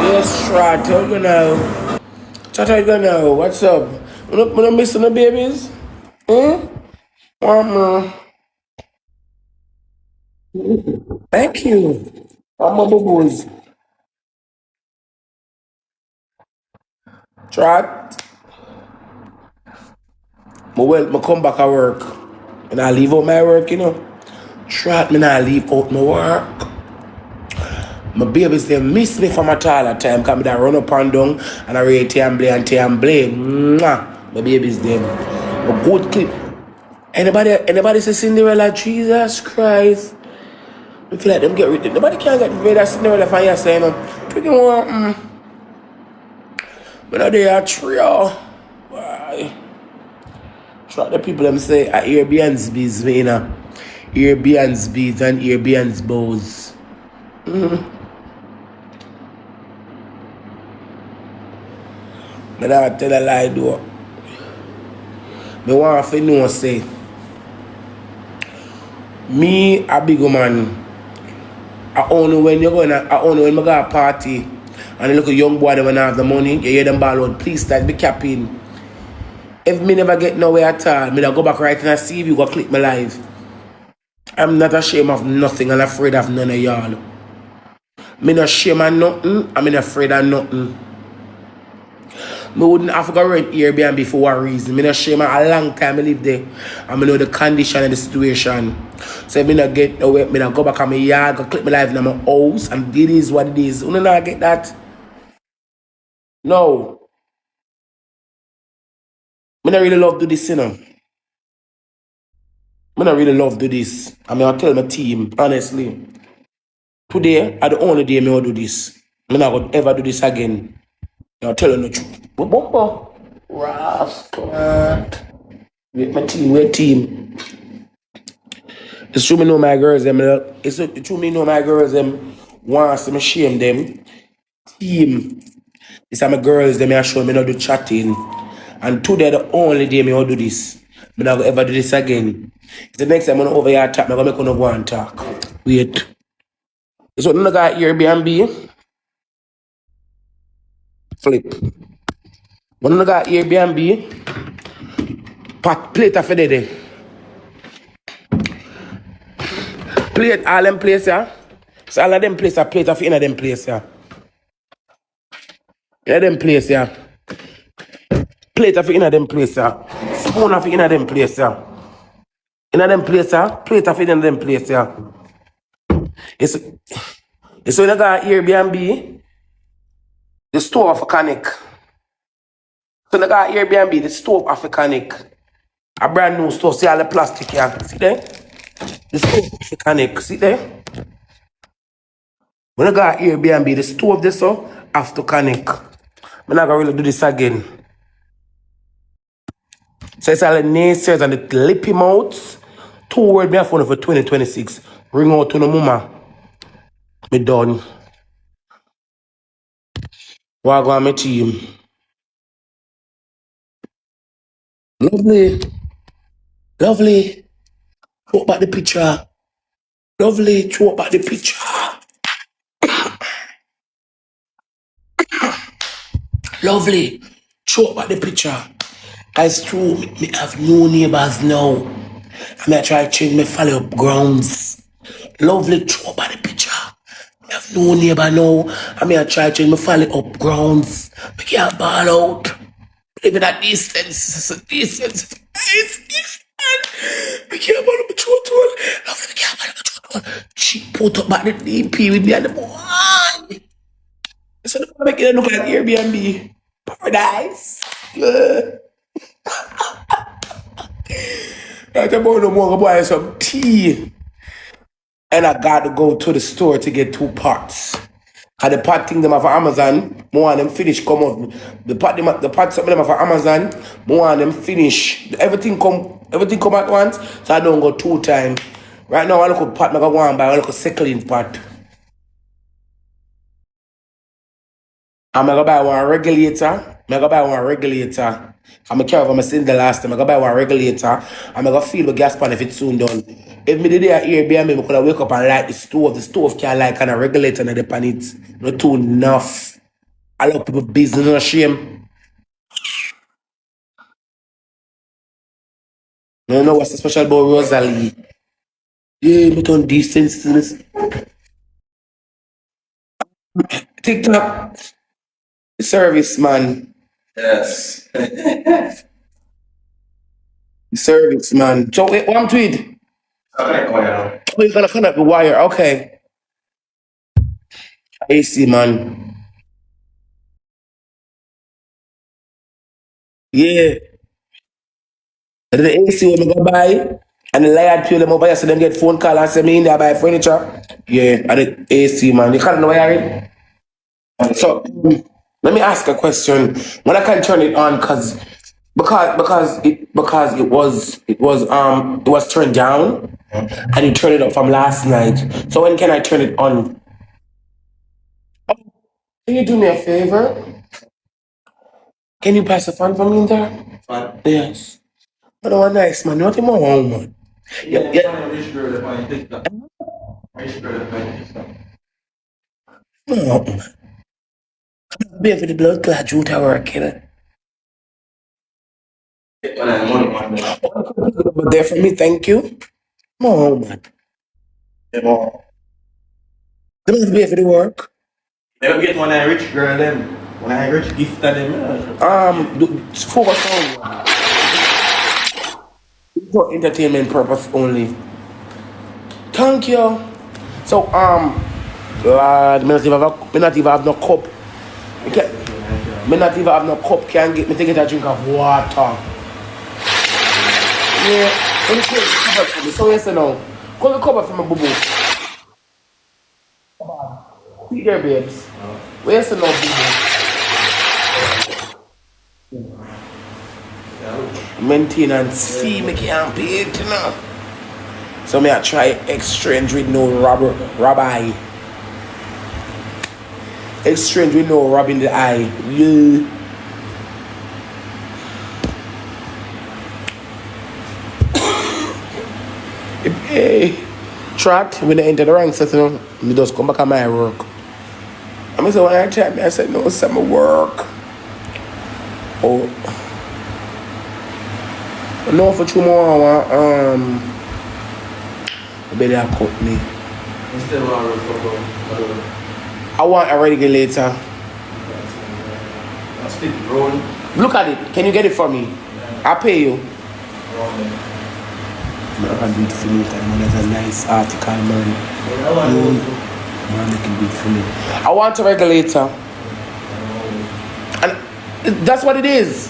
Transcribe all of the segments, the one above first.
Yes, right. How you know? Chat, how you know? What's up? We not missing the babies? Hmm? Mama. Thank you. Mama boo-boos. Trot. I come back at work. And I leave out my work, Trot, me not leave out my work. My babies, they miss me from a toilet time. Because I run up and down and I read and blame. Mwah. My babies, them. A good clip. Anybody say Cinderella? Jesus Christ. I feel like them get rid of it. Nobody can get rid of Cinderella from your saying, Freaking one, but now they are trio. Why? Try the people them say Airbnbs, Airbnbs and Airbnbs. But I tell a lie though. Me want to know say me a big man. I only when you're going I only when I go a party and look a young boy that when I have the money, you hear them ball out, please start be capping. If me never get nowhere at all, me go back right and I see you go click my live. I'm not ashamed of nothing and afraid of none of y'all. Me not ashamed of nothing, I'm not afraid of nothing. Me wouldn't have to go rent Airbnb for one reason. Me not ashamed of a long time I live there. And I know the condition and the situation. So if me not get nowhere, me not go back on my yard, go click my live in my house, and it is what it is. You not get that? No. Me not really love do this, Me not really love do this. I mean, I tell my team, honestly. Today, are the only day me will do this. Me not gonna ever do this again. I'll tell you the truth. But bumper. Rascal. My team, we're team. It's true me know my girls them. It's true me know my girls them want to shame them. Team. It's my girls them I show me not do chatting. And today the only day me will do this. Me not gonna ever do this again. The next time I'm over here talk, I'm gonna make one go and talk. Wait. It's what I got Airbnb. Flip. When I got Airbnb, pat plate of the plate all them place yeah. So all of them place a plate of in them place yeah. In them place yeah. Plate of in them place yeah. Spoon of in them place yeah. In them place yeah. Plate of in them place yeah. It's when I got Airbnb, the store of a canic. So I got Airbnb, the stove of a canic. A brand new stove. See all the plastic here. See there? The stove of a canic. See there? When I got Airbnb, the stove this so after canic. I'm not gonna really do this again. So it's all the naysayers and the lippy mouths. 2 words me have phone for 2026. Ring out to the mama. Me done. What go on my team? Lovely. Lovely. Throw back the picture. Lovely. Throw back the picture. Lovely. Throw back the picture. Guys, true. Me have no neighbors now. I may try to change my follow up grounds. Lovely. Throw back the picture. Me have no neighbor now. I may try to change my follow up grounds. We can't ball out. Even at distance. Distance. We can't ball up the total. Lovely. We can't ball up the total. She put up back the DP with me and the boy. So I'm making it look like Airbnb. Paradise. Right about no more buy some tea. And I got to go to the store to get 2 pots. And the pot thing them off of Amazon, more and them finish come out. The pot some of them off of Amazon, more and them finish. Everything come at once, so I don't go 2 times. Right now I look at pot, I go one buy, I look at second pot. I'm gonna buy one regulator. I'm gonna care if I'm saying the last time. I'm gonna buy one regulator. I'm gonna feel the gas pan if it's soon done. If me did it at Airbnb, I could wake up and light the stove. The stove can like kind of regulator and the pan it. Not too enough. I love people business, no shame. You don't know what's so special about Rosealee? Yeah, me turn decent. TikTok, service man. Yes. Service man. So wait, what I'm tweet? Okay, oh yeah. We're gonna connect the wire. Okay. AC man. Yeah. And the AC when we go buy and the light pay them over here so them get phone call and say me in there buy furniture. Yeah, and the AC man. You can't know wiring. So let me ask a question. When I can turn it on, because it was turned down and you turned it up from last night. So when can I turn it on? Can you do me a favor? Can you pass the fan for me in there? Fun. Yes. I don't want nice man. What in my home man? Yeah, Yeah. yeah. Rich girl that find TikTok. Rich girl that find TikTok. No, man. Pay for the blood clot route I work, you know. When I money one day. But there for me, thank you. No, man. Yeah, more. They must pay for the work. Never get one of rich girl them. When I rich gift to them. Focus on for entertainment purpose only. Thank you. So, lad, me not even have no cup. Me not even have no cup. Can't get me to get a drink of water. Yeah, let me close the cupboard for me. So yes or no? Close the cupboard for my boo boo. See there, babes. Where's the no boo boo? Maintenance fee, me can't pay it, you know. So me I try exchange with no rabbi. Exchange with no rub in the eye. Yeah. Hey, trot when I enter the ranks, you know, me just come back at my work. I said when I chat me, I said no, it's my work. Oh, no for 2 more. I bet they cut me. Instead of I want a regulator. I stick rolling. Look at it. Can you get it for me? I'll pay you. Rolling. Man, I can do it for me. Man, that's a nice article, man. Man, I can do it for me. I want a regulator. And that's what it is.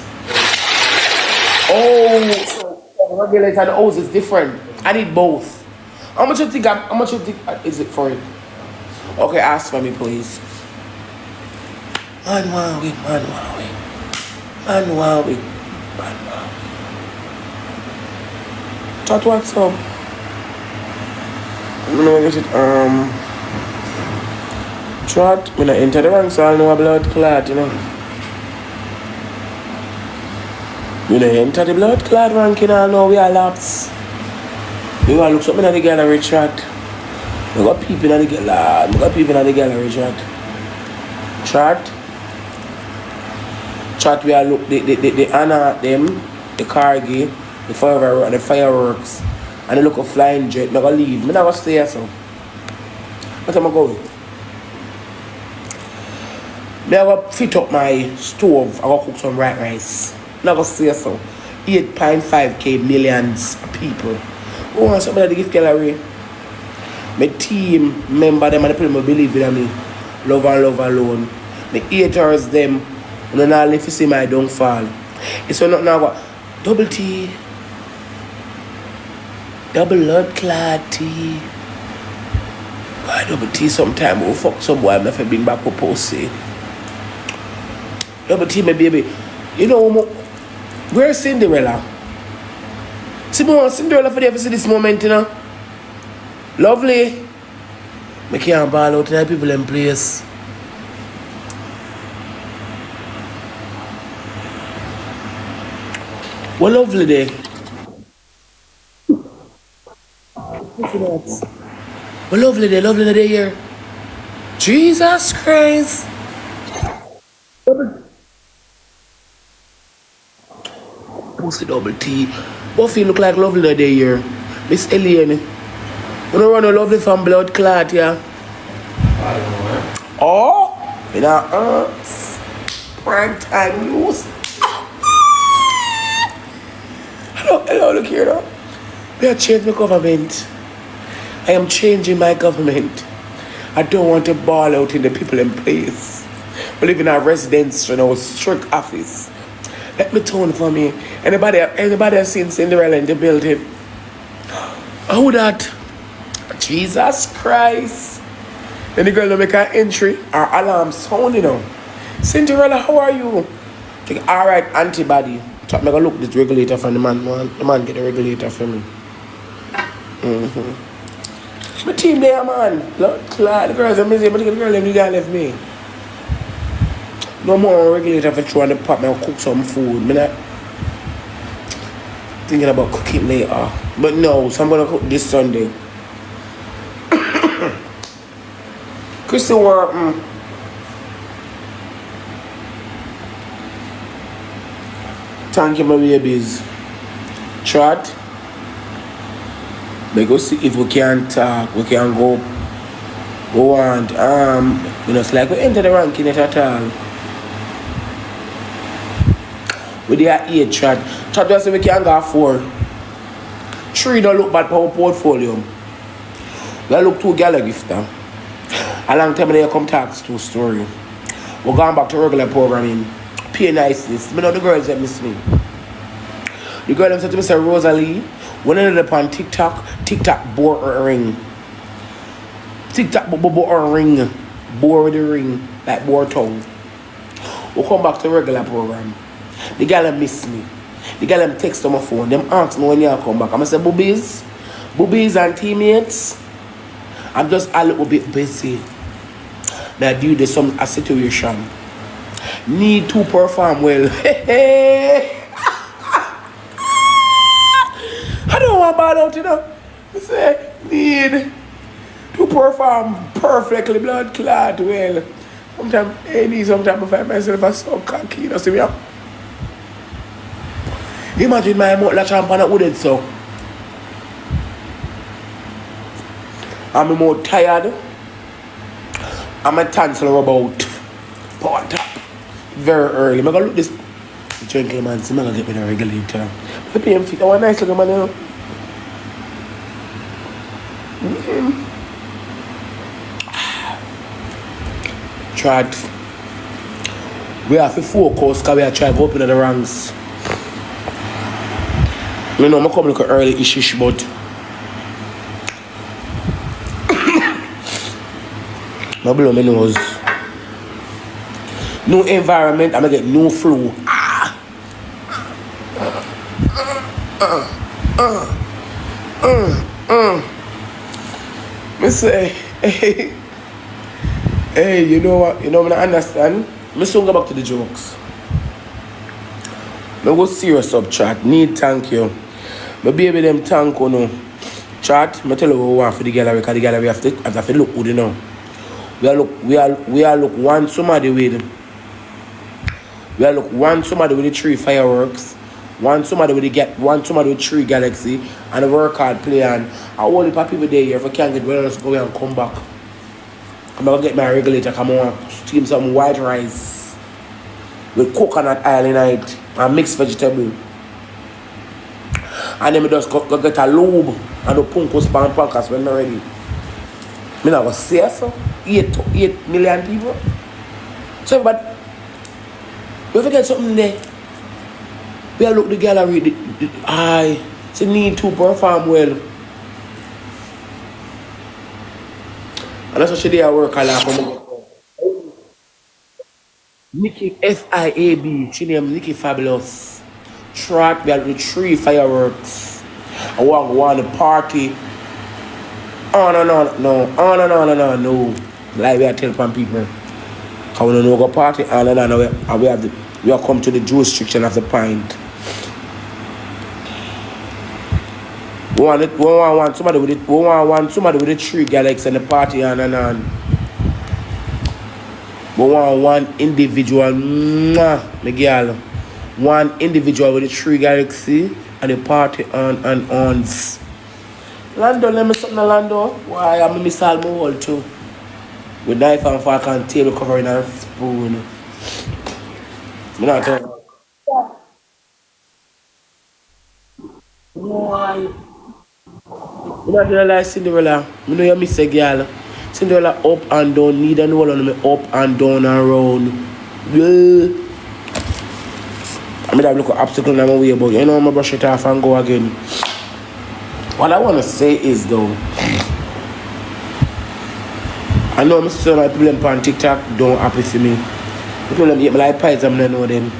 Oh, so the regulator and the hose is different. I need both. How much you think is it for it? Okay, ask for me, please. Man, wow, wait. Chat what's up? I'm gonna get it. Chat. I'm gonna enter the rank, so I know a blood clot, you know. I'm gonna enter the blood clot ranking, I know we are laps. We want to look something at the gallery, chat. We got people in the gallery. Chat, we are look the Anna them, the Cargi, the fireworks, and the look of flying jet. I'm gonna leave. I'm not gonna stay here, so. What am I going? I'm gonna fit up my stove. I'm gonna cook some white rice. I'm not gonna stay here, so. 8.5k millions of people. Who wants somebody to give gallery? My team member them and the people who believe in me. Love and love alone. The haters them. And then I'll live to see my downfall. It's not now what double T. Double blood clad T. Why double T sometime will fuck some boy if I bring back a pussy. Double T my baby. You know where's Cinderella? See me want Cinderella for the ever see this moment, you know. Lovely. I can't ball out to people in place. What lovely day. What lovely day here. Jesus Christ. pussy double T. Buffy look like lovely that day here. Miss Elaine. You don't run a lovely from blood clot, yeah? I don't know, man. Oh, in our prime time news. Hello, look here now. We are changing my government. I am changing my government. I don't want to ball out in the people in place. We live in a residence, strict office. Let me tone for me. Anybody has seen Cinderella in the building? Who that? Jesus Christ. Then the girl will make an entry, her alarm sound, Cinderella, how are you? Like, alright, antibody. So I'm gonna look this regulator from the man. The man get the regulator for me. My team there, man. Look, the girls are missing, but the girl left me. No more regulator for trying to pop me and cook some food. I'm not thinking about cooking later. But no, so I'm gonna cook this Sunday. Christy Wharton. Thank you, my babies. Chat. We go see if we can talk. We can go on. It's like we enter the ranking at all. We there 8 chat. Chat just say we can go 4. 3 don't look bad for our portfolio. We look 2 gala gifter. A long time they come talk to story. We're going back to regular programming. Pay niceness. I know the girls that miss me. The girl them said to me, say Rosealee, when I ended up on TikTok bore her ring. TikTok bore her ring. Bore the ring. Like bore tongue. We'll come back to regular program. The girl them miss me. The girl them text on my phone. Them ask me when you come back. I'm say, boobies and teammates. I'm just a little bit busy. Now due to some situation. Need to perform well. I don't want bad out, I say, need to perform perfectly blood clot well. Sometimes I find myself so cocky, see me up. Imagine my mouth like champagne at wooded so. I'm more tired. I'm a tonsil about power top. Very early. I'm gonna look this drinking man, so I'm gonna get me the regulator. The PM fit, I want nice looking man, Tried. We have to focus because we are trying to open the ranks. I'm coming look at early issues, but I blow my nose. New environment, I'm gonna get new flu. Me say, hey, you know what? You know what I understand? Me soon go back to the jokes. Me go serious up chat. Need thank you. My baby them thank you no. Chat, me tell you what we want for the gallery, because the gallery have to look good, We are look one somebody with the 3 fireworks, one somebody with 3 galaxy, and a work hard play, and I only for people there if I can't get well, let's go and come back. I'm gonna get my regulator, come on, steam some white rice with coconut oil in it and mixed vegetable. And then we just go get a lube and a punkus pan pancas when I'm ready. Me not gonna say so. 8 million people. So but we forget something there. We look the gallery. It's a need to perform well. And that's what she did at work a lot. Nikki FIAB. She named Nikki Fabulous. Track. We have the 3 fireworks. I want to party. Oh no. Like we are telling some people. I want to go party. We have come to the jurisdiction of the pint. We want somebody with it. We want somebody with the 3 galaxies and the party on. We want one individual, my girl, one individual with the 3 galaxy and the party on and on. Lando, let me something Lando. Why I'm miss all my whole too. With knife and fork and table covering and spoon. I'm not talking. Why? I'm not gonna lie, Cinderella. I know you miss a girl. Cinderella up and down, need and all on me up and down and round. Yeah. I mean, I look at obstacle in my way, but you know, I'm gonna brush it off and go again. What I wanna say is though, I know I'm still my people on TikTok don't happy for me. People them eat my like pies, I'm not know them.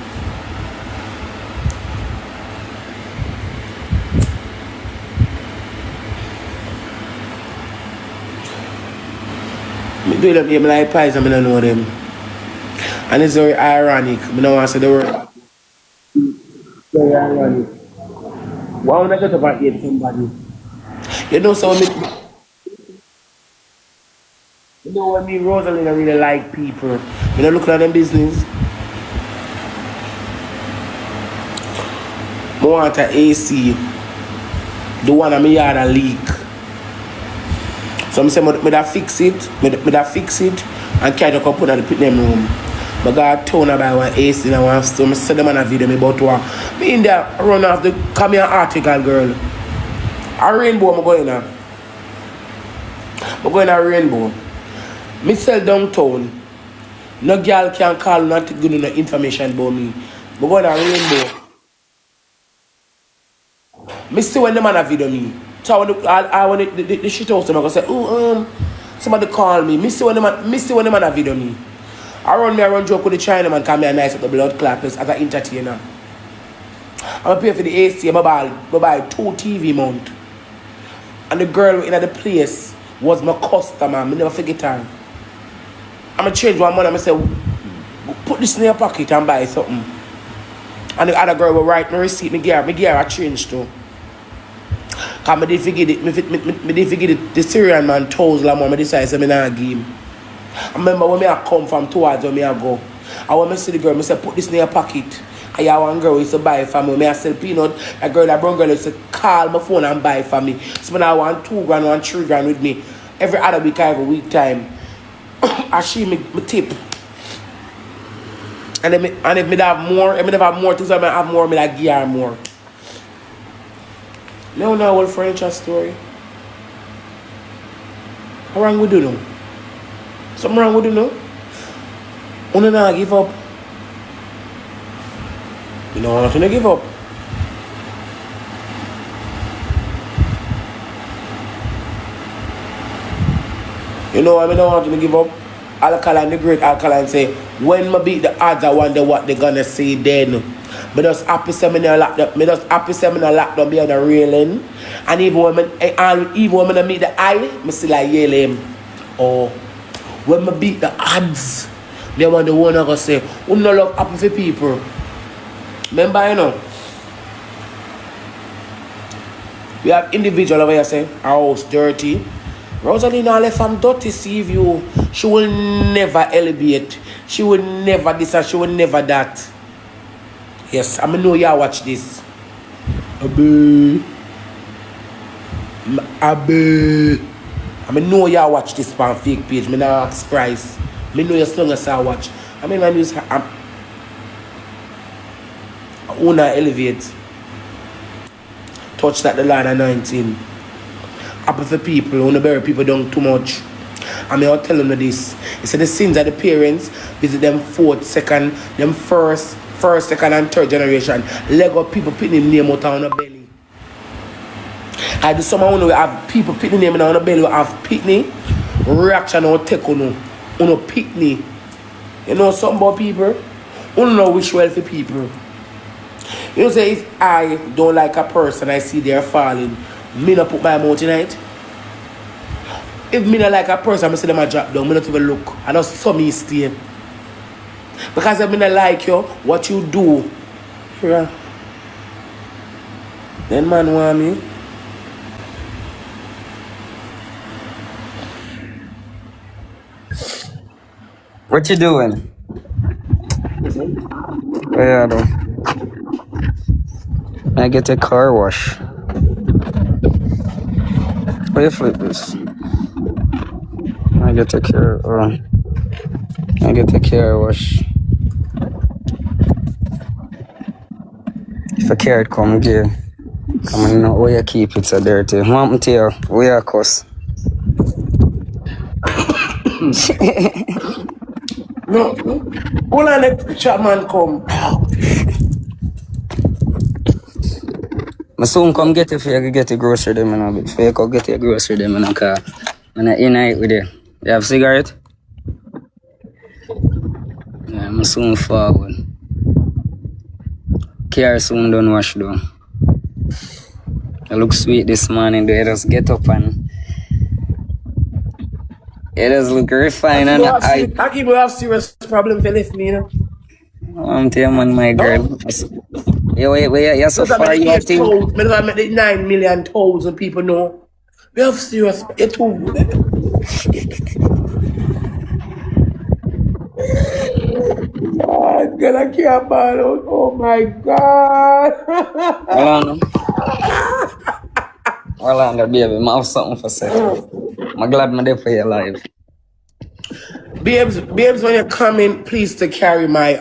People them eat my like pies, I'm not know them. And it's very ironic. I don't want to say the word. Very ironic. Why would I get up and eat somebody? You know, so me, you know when me Rosealee don't really like people. You know, looking at them business. I want a AC. The one in my yard a leak. So I say, me da fix it. Me da fix it and carry the couple in the pit them room. But God told about one AC and one store. I said them on a video me about one. Me in there run off the come here article girl. A rainbow I'm going now. I'm going to rainbow. Me sell downtown. No girl can call not to give no information about me. I'm going to rainbow. Me see when the man a video me. So I want the shit out, so I'm gonna say, somebody call me. Me see when the man a video me. I run joke with the Chinaman, come here nice at the blood clappers as an entertainer. I'm pay for the AC, I buy 2 TV mount. And the girl in the place was my customer, I never forget her. I'm change one money, I say, put this in your pocket and buy something. And the other girl will write my receipt, me gear I change too. Cause I did forget it, the Syrian man told la mom, I decided I not give him. I remember when I come from towards where I go. I want to see the girl, I said, put this in your pocket. I have one girl who used to buy for me. I sell peanut. A girl, that brown girl used to call my phone and buy for me. So when I want 2 grand, 1 3 grand with me. Every other week, I have a week time. I see me tip. And if me have more, if me have more things, I have more, me like give her more. No, what furniture story. How wrong we do now? Something wrong with you now? You don't want to give up. You don't want to give up. You know why I don't want to give up? Alkaline, the great Alkaline say, when I beat the odds, I wonder what they're gonna say then. Me just happy seminar locked up. Me just happy seminar locked up behind the railing. And even when I meet the eye, me still like yell him. Or when I beat the odds, they want the one gonna say, "We no love happy for people." Remember, you know, we have individual over here say, "Our house dirty." Rosealee now left from dirty see view. She will never elevate. She will never this and she will never that. Yes, I know you watch this. Abe. I know you watch this on fake page. I not ask price. I know you're still gonna watch. I mean, when you wanna elevate. Touch that the line at 19. Happy for people, wanna bury people down too much. I mean, I'll tell them this. It said the sins of the parents visit them fourth, second, them first, second, and third generation. Lego people putting the name out on the belly. I do someone who have people putting the name on the belly who have pitney, reaction or take on pitney. You know something about people? You don't know which well for people. You know, say if I don't like a person, I see they're falling, me not put my mouth in it. If me not like a person, I see them a drop down, me not even look. I just saw me stay. Because if me not like you, what you do, yeah. Then man want me. What you doing? What you do? I get a car wash. Where you flip this? I get a car wash. If a car come here, come on, know where you keep it so dirty. What me to you? Where you cuss? No. Hold on, the Chapman come. I soon come get it for you get the grocery them and a bit. For you go get your grocery them in a car. And I in it with you. You have cigarette? Yeah, I'm soon forward. Car soon done wash down. I look sweet this morning though. You just get up and it does look refined and I keep have serious problem for lift me, you know. I'm telling you, man, my girl. Wait, you're so far, you think? I make the 9 million thousand people know. We have serious. You too. God, I can't ball out. Oh my God. Orlando, baby, I have something for say. I'm glad I'm there for your life. Babes, when you come in, please to carry my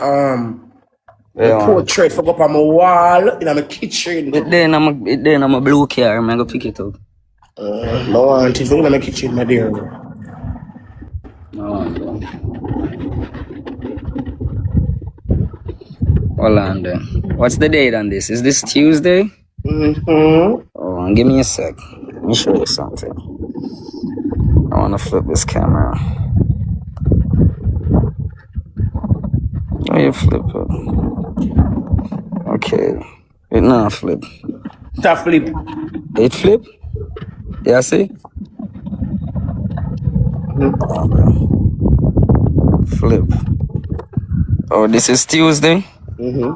portrait for up on my wall in my kitchen. Then I'm a blue car. I'm gonna pick it up. No, auntie, it's in my kitchen, my dear. No. Orlando, what's the date on this? Is this Tuesday? Mm-hmm. Oh, give me a sec. Let me show you something. I wanna flip this camera. Oh, you flip it. Okay. It not flip. It's flip. It flip? Yeah, see? Okay. Flip. Oh, this is Tuesday? Mm-hmm.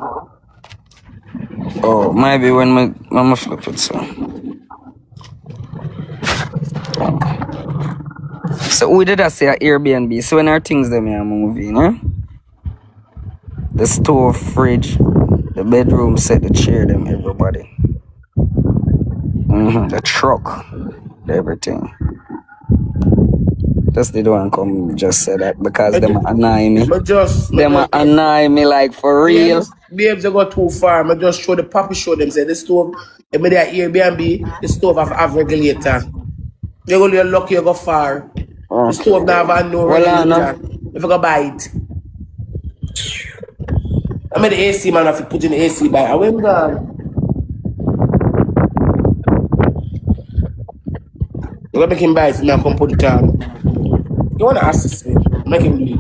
Oh, maybe when my flip it, so. So we did I say at Airbnb? So when our things them here moving, huh? The stove, fridge, the bedroom set, the chair, them everybody. The truck, everything. Just they don't come just say that because them annoy me. Them annoy me like for real. Babes, they go too far. I just show the puppy show them say the stove, if they at Airbnb, the stove have regulator. You're going to lucky you go far. Okay. The stove now have no regulator. If you go buy it. I made the AC man have to put in the AC by. I went gone. You're going to make him buy it now come put it on. You want to assist me? Make him do it.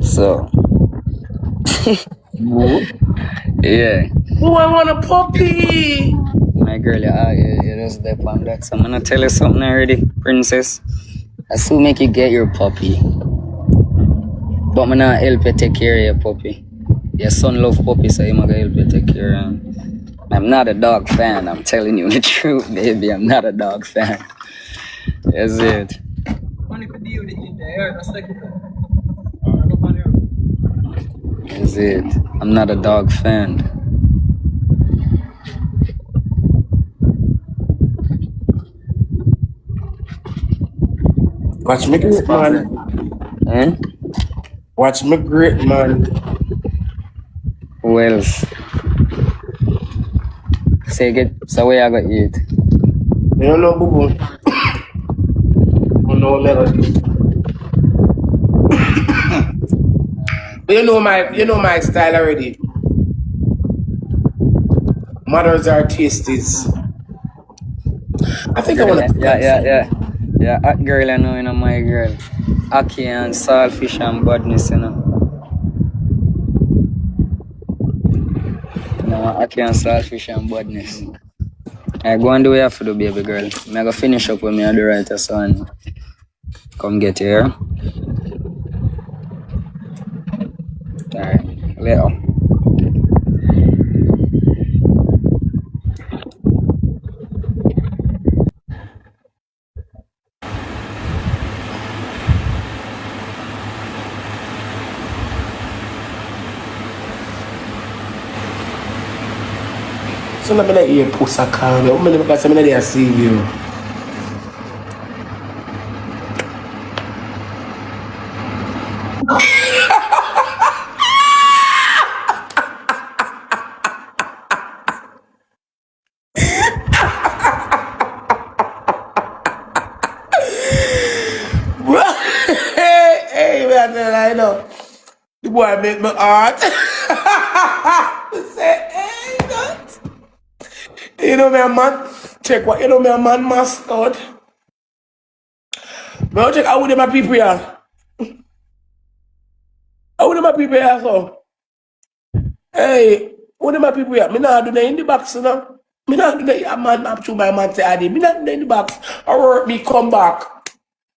So, yeah. Oh, I want a puppy. My girl, you just step on that. So I'm gonna tell you something already, princess. I still make you get your puppy, but I'm not help you take care of your puppy. Your son love puppy, so I'm gonna help you take care of him. I'm not a dog fan. I'm telling you the truth, baby. I'm not a dog fan. That's it. That's it. I'm not a dog fan. Watch me great, man. Watch me great, man. Who else? So where I got eat? You don't know, boo boo. You know, never. But you know my style already. Mothers are tasties. I think I want to. Yeah, hot girl, I know, my girl. Aki and saltfish and badness, Aki and saltfish and badness. I go and do what you have to do, baby girl. I'm going to finish up with me and the writer, son. Come get here. Alright, later. So I'm like, yeah, puss a Caan. I'm going to say, I see you. Hey, man, I know. The boy make me heart. Say, hey, that. You know me, man. Check what you know me, man, mustard. Now check how would my people here. How would my people here, so? Hey, what my people here? Me not do that in the box, you know. Me not do that. Man, up to my man say, Adi. Me not do that in the box. I work me come back.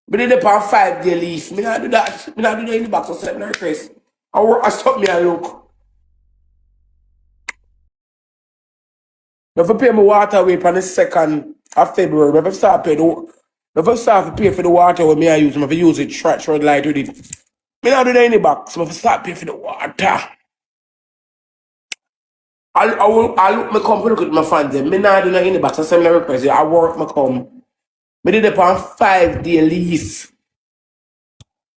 Me did it on 5-day leave. Me not do that. Me not do that in the box. So set me request. I work. I stop me and look. If I pay my water away on the 2nd of February, if I start pay to pay for the water with me I use, if I use it, short light with it. Me not do that in the box. So if I start paying for the water. I look my come look at my fans. Me not do that in the box. I send me request. I work my come. Me did it on 5-day leave.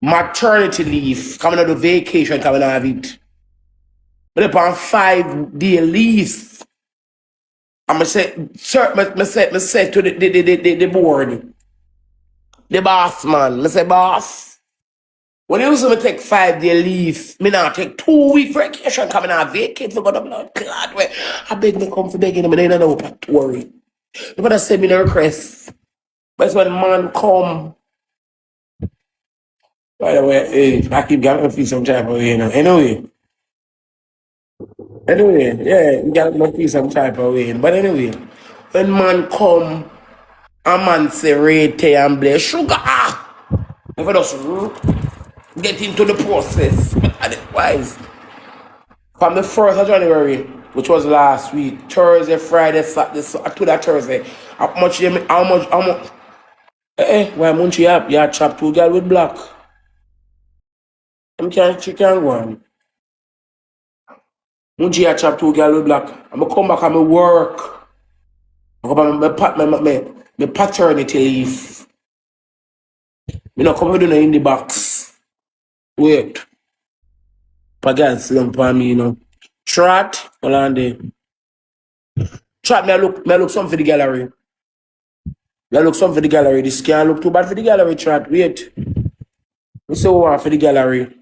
Maternity leave. Coming out of vacation, coming out of it. Me did it on 5-day leave. I'm say, sir, me say to the board, the boss man. Me say, boss, when you used to take 5-day leave, me now take 2-week vacation coming out vacate for God of blood clot. I beg me come for begging them, and they don't know what to worry. You better send me the request. But when man come, by the way, hey, I keep getting my feet some type of way, you know. Anyway, yeah, you got my feet some type of way. But anyway, when man come, a man say rate and bless sugar. If I just get into the process, otherwise, from the 1st of January, which was last week, Thursday, Friday, Saturday, to that Thursday, how much, why munch you have? You chop 2 girl with black. She can go on. Munch you chop 2 girl with black. I'm going to come back and I work. I come back my paternity leave. Me not come down in the box. Wait. But guys, long for me, you know. Trot, hold on there. Trot, me look something for the gallery. Me look something for the gallery. This can't look too bad for the gallery, Trot. Wait. We say what for the gallery.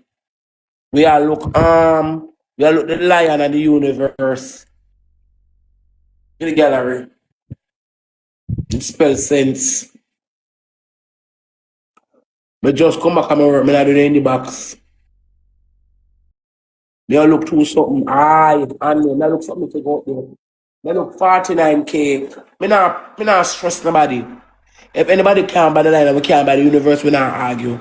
We all look the lion and the universe. In the gallery. It spells sense. Me just come back and work. Me not do it in the box. Me look through something. And me look something to go up there. Me look 49K. Me not stress nobody. If anybody can't buy the line and we can't buy the universe, we not argue.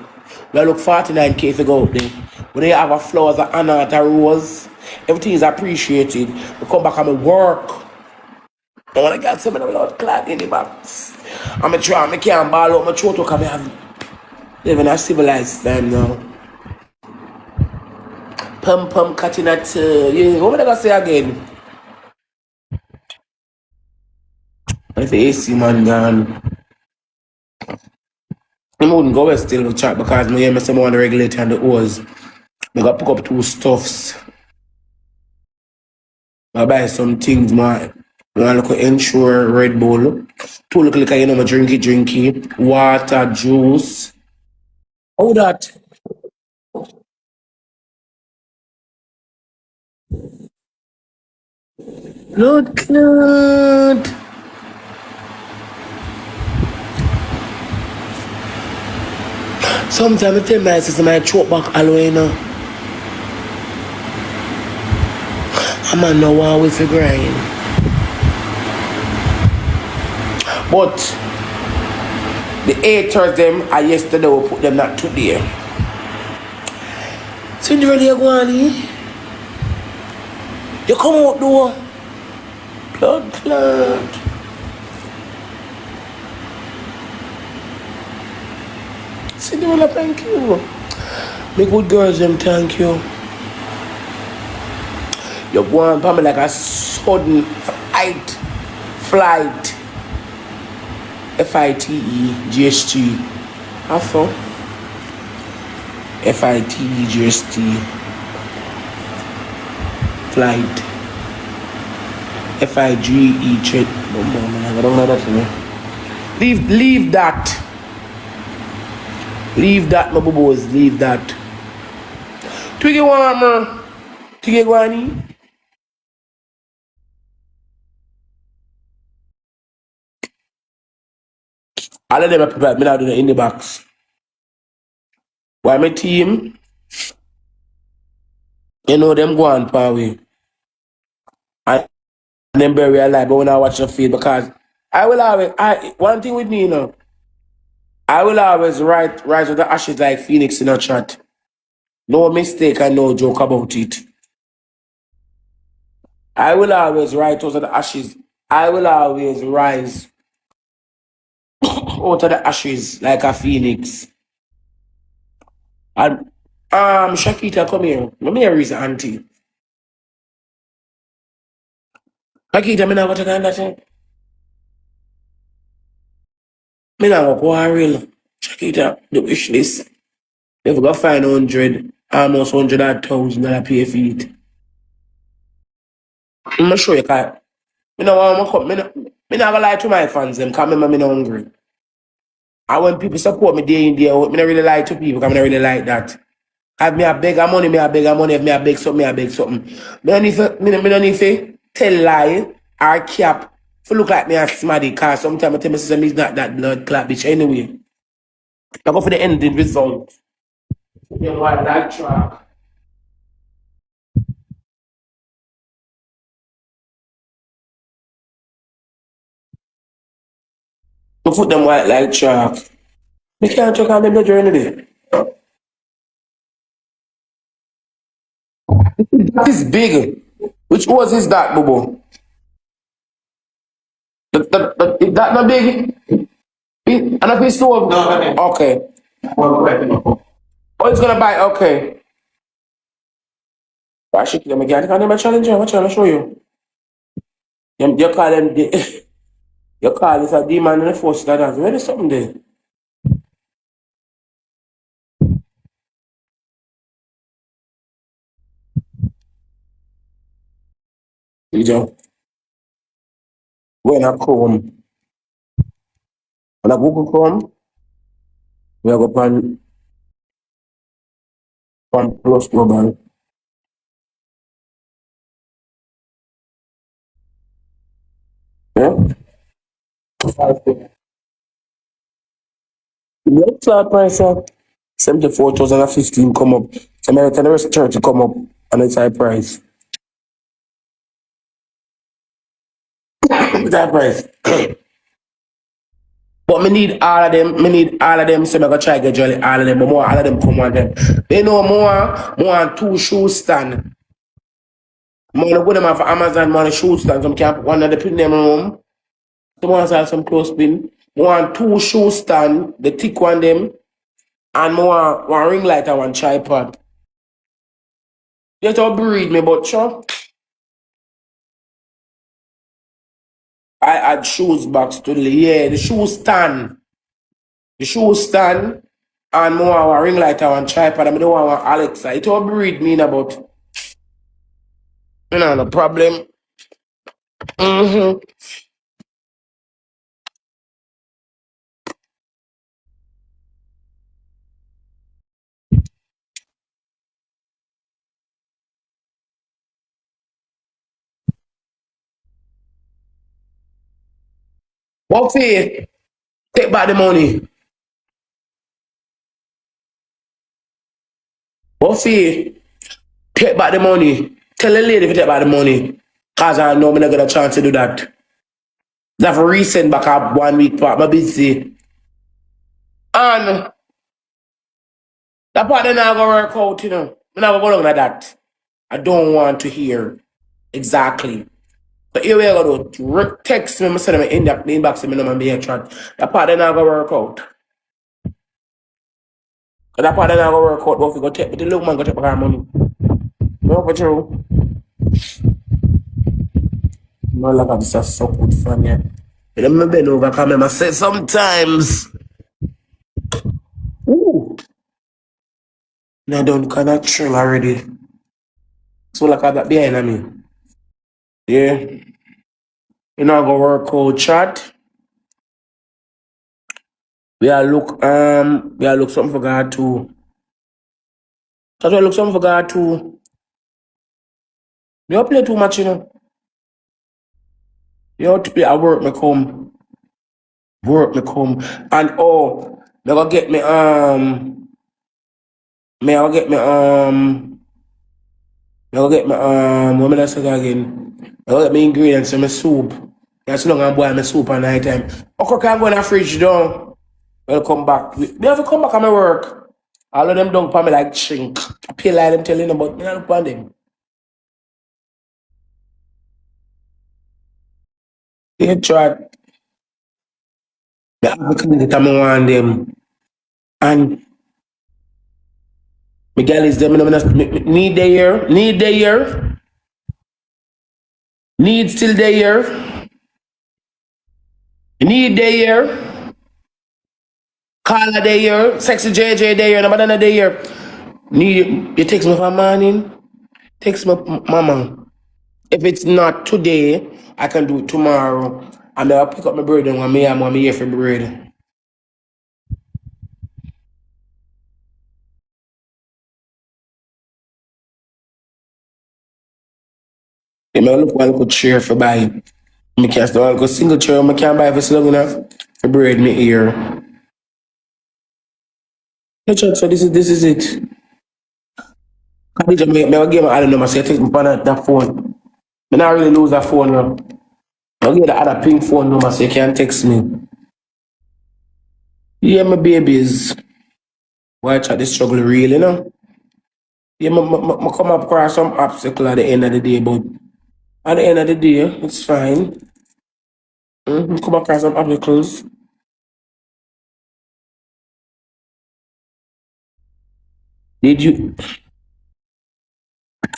We look 49K to go up there. When they have a flowers, a honor, a rose, everything is appreciated. We come back and we work. I want to get some of the blood clot in the box. I'm trying, I can't ball out my throat because I have living a civilized time now. Pum cutting at yeah, what am I gonna say again? If the AC man gone. I wouldn't go west still to chat because I hear someone on the regulator and the hose. I got pick up 2 stuffs. I buy some things, man. I look at Ensure, Red Bull. 2 look like, you know, my drinky, water, juice. All that. Blood clot. Sometimes I tell my sister my choke back alone, you know. I'm a no one with the grind. But the haters them are yesterday we put them not today. So you ready to go on here? You come out door. Blood clot. Cinderella, thank you. The good girls, them thank you. You're going for me like a sudden fight. Flight. FITE, How so? FITE, Flight. FIGE, trade. I don't know that to me. Leave that. Leave that, my boys. Leave that. Twiggy warmer. Twiggy guani. All of them are prepared. Me not do in the box. Why my team? You know them go on par way. And them bury alive, but when I watch the field, because I will always one thing with me, you know. I will always rise with the ashes like Phoenix in a chat. No mistake and no joke about it. I will always rise out of the ashes. I will always rise out of the ashes like a phoenix. And Shakita, come here. Let me hear his auntie. Shakita, me not go to that thing. Me not go quarrel. Shakita, the wish list. If we go find 100, almost $100,000 pay for it. I'm not sure you can. Me no want to come. Me not gonna lie to my fans them, because me not hungry. And when people support me day in, day out, me not really lie to people, because me not really like that. If me a beg a money, me a beg a money. If me a beg something, me a beg something. Me don't need to tell lie or cap to look like me a smaddy, because sometimes I tell myself it's not that blood clot bitch anyway. I go for the ending result. You know what, that track. I put them white like track. Me can't talk on them the journey there. That is big. Which was is that, Bobo? Is that not big? And if it's so No, okay. Oh, it's gonna buy, okay. I should them again. Can them a challenge? I'm trying to show you. You call them you call this a demon and a force that dance. Where is something there? You know, when I come, when I Google Chrome, we go on plus global. Yeah? The upside price of 74,015 come up. American the rest 30 come up and it's high price. It's high price. But me need all of them, so I go try get jolly all of them, but more all of them come on them. They know more on 2 shoe stand. More go them off Amazon, more shoe stand. Some can't put one of the pin them room. Some ones have some close pin. More on 2 shoe stand, the thick one them, and more one ring light and one tripod. You have to breed me, but sure. I add shoes box to the shoe stand. The shoe stand and more a ring light and one tripod. I don't want Alexa. It will breed me in about no problem. Mm-hmm. What fee? Take back the money. What fee? Take back the money. Tell the lady to take back the money. Cause I know I'm not get a chance to do that. That's for recent back up 1 week part. I'm busy. And that part then I go work out, you know. I'm not going to go like that. I don't want to hear exactly. So here we go to text me, I send them in the inbox, me no be a chat. That part then I go work out. Cause that part then I go work out, but if you go take the little man go take back our money. No for true. No like this is so good fun, yeah. You know, me bend over, come and say sometimes. Ooh. I don't kind of chill already. So like I got behind me. Yeah. You know, I go work out chat. We are look something for God too. That's why I look something for God too. You don't play too much, you know. You have to play at work me come. Work me come. And oh, they gonna get me me I'll get me I'll get me what me I say again? I'll get me ingredients in my soup. That's long and boil my soup at night time. Okay, can go in the fridge down. We'll come back. They have to come back on my work. All of them don't pay me like shrink. I pay like them telling them, but me not look on them. They try. The African that I'm on them. And my girl is them. Need the year. Need the year. Need still the year. Need the year. Call a day year. Sexy JJ day year. Nobody day year. Need you text me for morning. Text me mama. If it's not today, I can do it tomorrow. And I'll pick up my bread and I'm here for bread. You may look one good chair for buy. I can't still go single chair, I can't buy for so long enough for bread me here. No chat, so this is it. Khadija, me give my other number, so I take my that phone. I not really lose that phone now. I'll give the other pink phone number so you can text me. Yeah, my babies. Why chat this struggle real, you know? Yeah, I come up across some obstacle at the end of the day, but at the end of the day, it's fine. Come across some obstacles. Did you,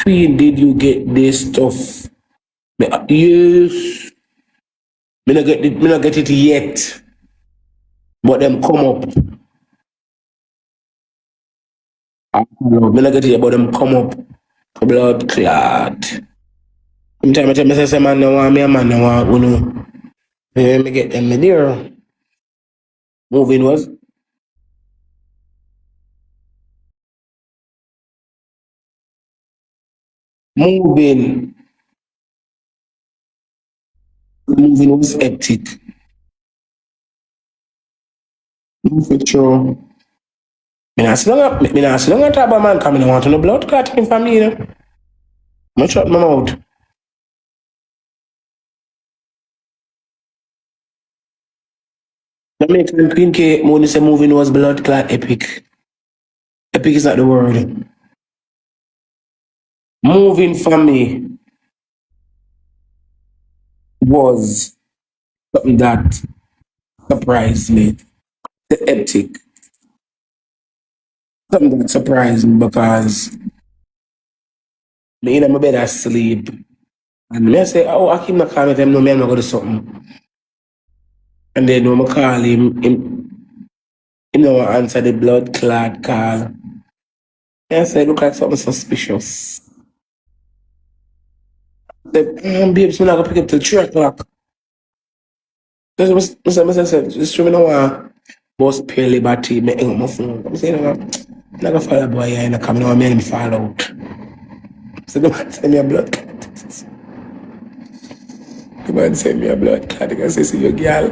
Queen, did you get this stuff? Yes. Me not get it yet. But them come up. I don't know. Me not get it yet, but them come up. Blood clot. Sometimes I tell me say man no want me, a man no want uno. Me get them me there. Moving was moving. Moving was hectic. Moving through. Me not see long talk about man coming. I want to know blood clotting from me, you know. I shut my mouth. Jamaican Queen K money say moving was blood clot epic. Epic is not the word. Moving for me was something that surprised me. The epic. Something that surprised me because me in my bed asleep. And me I say, oh, I keep not calling them, no man, I'm not gonna do something. And then when I call him no answer the blood clot call. I say, look like something suspicious. I said, babes, I'm not gonna pick up till 3 o'clock. I said, just show me no boss pay liberty, me hang up my phone. I'm saying, I'm not gonna follow boy here and come now, me and him fall out. So the man send me a blood clot. The man send me a blood clot. I say, see your girl.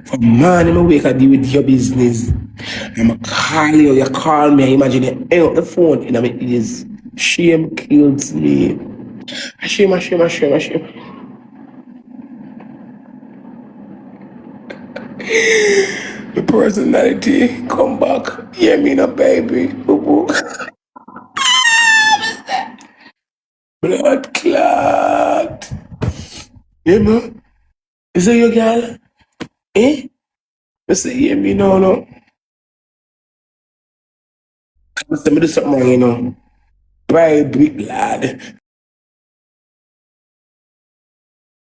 For man, I'm wake and deal with your business. I'm a call you, you call me, I imagine you hang up the phone and I mean it is shame kills me. Shame. The personality come back. Hear me now, baby. Boo boo. Blood clot. Yeah, man. Is that your girl? Eh? I say, hear me now, no. I say, me do something wrong, you know. Right, big lad.